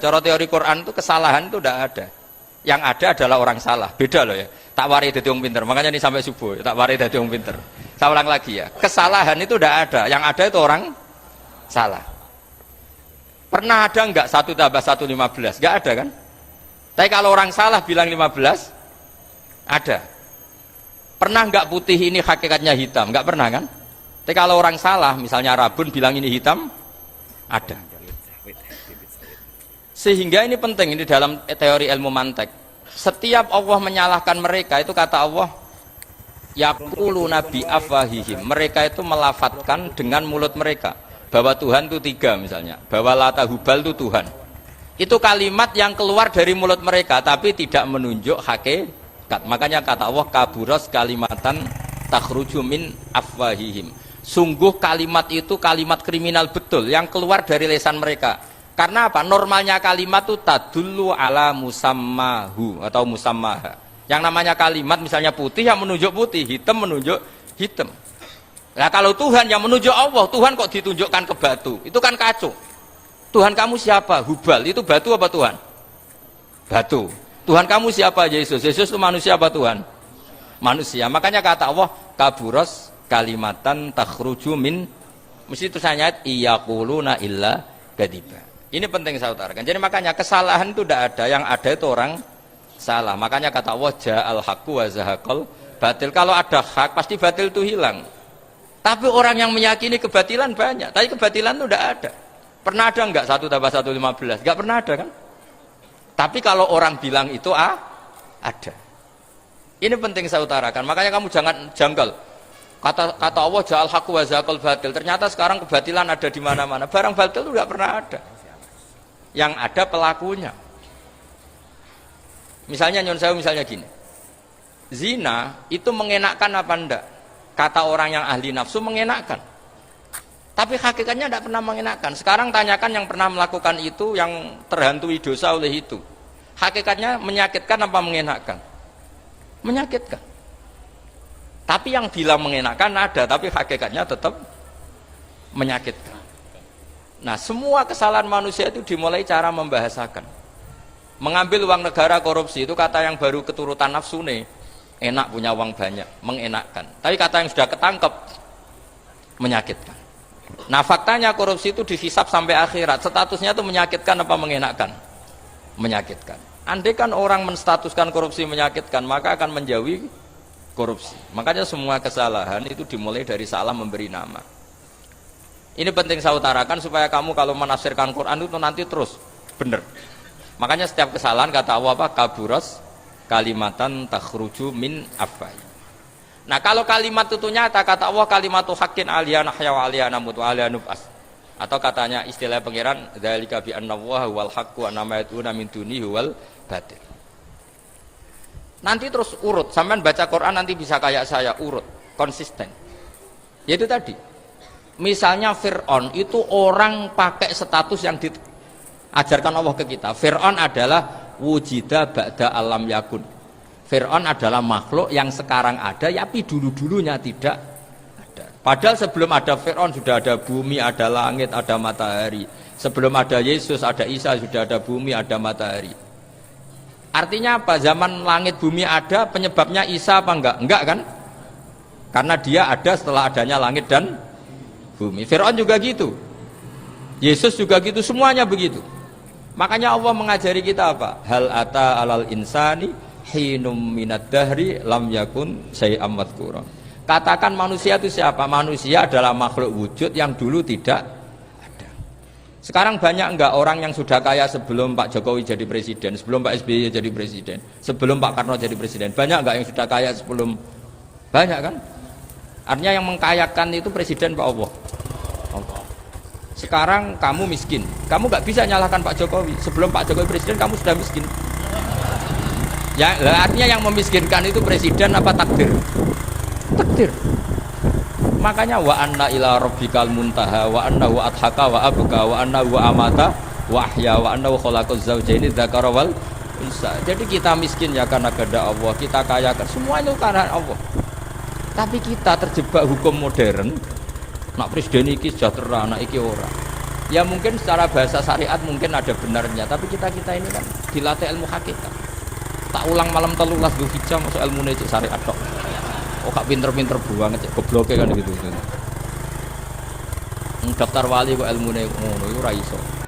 Cara teori Quran itu kesalahan itu tidak ada. Yang ada adalah orang salah. Beda loh ya. Tak warai dadi wong pinter. Makanya ini sampai subuh. Tak warai dadi wong pinter. Saya ulang lagi ya. Kesalahan itu tidak ada. Yang ada itu orang salah. Pernah ada enggak 1 tambah 1 15? Enggak ada kan? Tapi kalau orang salah bilang 15, ada. Pernah enggak putih ini hakikatnya hitam? Enggak pernah kan? Tapi kalau orang salah, misalnya Rabun bilang ini hitam, ada. Sehingga ini penting, ini dalam teori ilmu mantek. Setiap Allah menyalahkan mereka, itu kata Allah, yaquluna bi afwahihim. Mereka itu melafatkan dengan mulut mereka bahwa Tuhan itu 3 misalnya, bahwa Lata Hubal itu Tuhan. Itu kalimat yang keluar dari mulut mereka tapi tidak menunjuk hakikat. Makanya kata Allah, kaburos kalimatan takhruju min afwahihim. Sungguh kalimat itu kalimat kriminal betul yang keluar dari lisan mereka. Karena apa? Normalnya kalimat itu tadullu ala musammahu atau musammaha. Yang namanya kalimat misalnya putih yang menunjuk putih, hitam menunjuk hitam. Nah kalau Tuhan yang menunjuk Allah, Tuhan kok ditunjukkan ke batu? Itu kan kacau. Tuhan kamu siapa? Hubal. Itu batu apa Tuhan? Batu. Tuhan kamu siapa? Yesus. Yesus itu manusia apa Tuhan? Manusia. Makanya kata Allah, kaburos kalimatan takhruju min, mesti tulisannya iyaquluna illa kadiba. Ini penting saya utarakan. Jadi makanya kesalahan itu tidak ada, yang ada itu orang salah. Makanya kata Allah, ja'al haqqu wa zahaqal batil. Kalau ada hak pasti batil itu hilang. Tapi orang yang meyakini kebatilan banyak, tapi kebatilan itu tidak ada. Pernah ada enggak 1 tambah 1 15? Enggak pernah ada kan? Tapi kalau orang bilang itu ada. Ini penting saya utarakan. Makanya kamu jangan janggal. Kata Allah ja'al haqqu wa zahaqal batil. Ternyata sekarang kebatilan ada di mana-mana. Barang batil itu enggak pernah ada. Yang ada pelakunya. Misalnya nyon saya misalnya gini. Zina itu mengenakkan apa enggak? Kata orang yang ahli nafsu mengenakkan. Tapi hakikatnya tidak pernah mengenakkan. Sekarang tanyakan yang pernah melakukan itu, yang terhantui dosa oleh itu. Hakikatnya menyakitkan apa mengenakkan? Menyakitkan. Tapi yang bilang mengenakkan ada, tapi hakikatnya tetap menyakitkan. Nah, semua kesalahan manusia itu dimulai cara membahasakan. Mengambil uang negara korupsi itu kata yang baru keturutan nafsu nih. Enak punya uang banyak, mengenakkan. Tapi kata yang sudah ketangkep, menyakitkan. Nah faktanya korupsi itu dihisap sampai akhirat. Statusnya itu menyakitkan apa mengenakkan? Menyakitkan. Andai kan orang menstatuskan korupsi menyakitkan, maka akan menjauhi korupsi. Makanya semua kesalahan itu dimulai dari salah memberi nama. Ini penting saya utarakan supaya kamu kalau menafsirkan Quran itu nanti terus benar. Makanya setiap kesalahan kata Allah apa? Kaburos kalimatan takhruju min afwai. Nah kalau kalimat itu nyata kata Allah kalimatu haqqin aliyana hya wa aliyana mut wa aliyana nub'as. Atau katanya istilah pangeran dzalika bi annallaha wal haqqu wa ma yatuna min dunihi wal batil. Nanti terus urut, sampean baca Quran nanti bisa kayak saya urut, konsisten. Yaitu tadi. Misalnya Fir'aun itu orang pakai status yang diajarkan Allah ke kita. Fir'aun adalah wujida ba'da alam yakun. Fir'aun adalah makhluk yang sekarang ada, tapi dulu-dulunya tidak ada. Padahal sebelum ada Fir'aun sudah ada bumi, ada langit, ada matahari. Sebelum ada Yesus, ada Isa, sudah ada bumi, ada matahari. Artinya apa? Zaman langit bumi ada, penyebabnya Isa apa enggak? Enggak kan? Karena dia ada setelah adanya langit dan bumi. Fir'aun juga gitu. Yesus juga gitu, semuanya begitu. Makanya Allah mengajari kita apa? Hal ata alal insani hinum minad dahri lam yakun syai'am madhkura. Katakan manusia itu siapa? Manusia adalah makhluk wujud yang dulu tidak ada. Sekarang banyak enggak orang yang sudah kaya sebelum Pak Jokowi jadi presiden, sebelum Pak SBY jadi presiden, sebelum Pak Karno jadi presiden? Banyak enggak yang sudah kaya sebelum? Banyak kan? Artinya yang mengkayakan itu presiden Pak Allah. Sekarang kamu miskin, kamu nggak bisa nyalahkan Pak Jokowi. Sebelum Pak Jokowi presiden kamu sudah miskin. Ya, artinya yang memiskinkan itu presiden apa takdir? Takdir. Makanya wa anna ila rabbikal muntaha wa annahu adhaka wa abka wa annahu amata wa ahya wa annahu khalaqaz zawjaini dzakara wal unsa. Jadi kita miskin ya karena kehendak Allah, kita kaya semua itu karena Allah. Tapi kita terjebak hukum modern. Nak presiden iki sejahtera, anak iki ora. Ya mungkin secara bahasa syariat mungkin ada benarnya, tapi kita ini kan dilatih ilmu hakikat. Tak ulang malam 13 Dzulhijjah masuk ilmu cek syariat tok. Oh kak pinter-pinter buang cek gobloke kan gitu. Daftar wali kok ilmune ngono iku ora iso.